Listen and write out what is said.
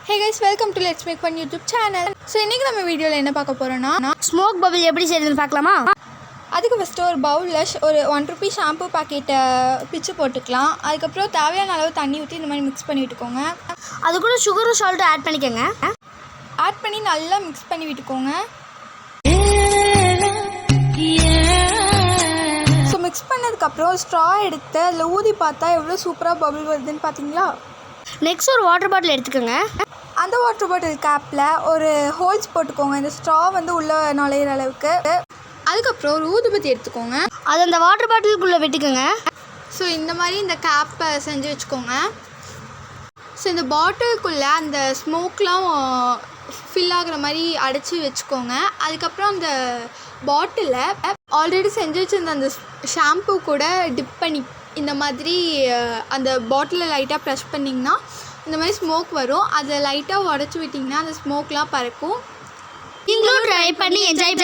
Hey guys, welcome to Let's Make Fun YouTube channel. So இன்னைக்கு நம்ம வீடியோல என்ன பார்க்க போறோம்னா ஸ்மோக் பபிள் எப்படி செய்யறதுன்னு பார்க்கலாமா? அதுக்கு ஃபர்ஸ்ட் ஒரு பவுல்ல ஒரு 1 ரூபி ஷாம்பு பாக்கெட்டை பிச்சு போட்டுக்கலாம். அதுக்கு அப்புறம் தேவையான அளவு தண்ணி ஊற்றி இந்த மாதிரி மிக்ஸ் பண்ணி விட்டுக்கோங்க. அது கூட சுகரும் சால்ட்டும் ஆட் பண்ணிக்கோங்க. ஆட் பண்ணி நல்லா மிக்ஸ் பண்ணி விட்டுக்கோங்க. ஸோ மிக்ஸ் பண்ணதுக்கப்புறம் ஸ்ட்ரா எடுத்து அதில் ஊதி பார்த்தா எவ்வளோ சூப்பராக பபிள் வருதுன்னு பார்த்தீங்களா? நெக்ஸ்ட் ஒரு வாட்டர் பாட்டில் எடுத்துக்கோங்க. அந்த வாட்டர் பாட்டில் கேப்பில் ஒரு ஹோல்ஸ் போட்டுக்கோங்க, இந்த ஸ்ட்ரா வந்து உள்ளே நுழையிற அளவுக்கு. அதுக்கப்புறம் ஒரு ஊதுபத்தி எடுத்துக்கோங்க, அது அந்த வாட்டர் பாட்டிலுக்குள்ளே வெட்டிக்கோங்க. ஸோ இந்த மாதிரி இந்த கேப்பை செஞ்சு வச்சுக்கோங்க. ஸோ இந்த பாட்டிலுக்குள்ளே அந்த ஸ்மோக்லாம் ஃபில் ஆகிற மாதிரி அடைச்சி வச்சுக்கோங்க. அதுக்கப்புறம் அந்த பாட்டிலில் ஆல்ரெடி செஞ்சு வச்சுருந்த அந்த ஷாம்பு கூட டிப் பண்ணி இந்த மாதிரி அந்த பாட்டிலில் லைட்டாக ப்ரெஷ் பண்ணிங்கன்னா இந்த மாதிரி ஸ்மோக் வரும். அதை லைட்டாக உடச்சி விட்டிங்கன்னா அந்த ஸ்மோக்லாம் பறக்கும். நீங்களும் ட்ரை பண்ணி என்ஜாய்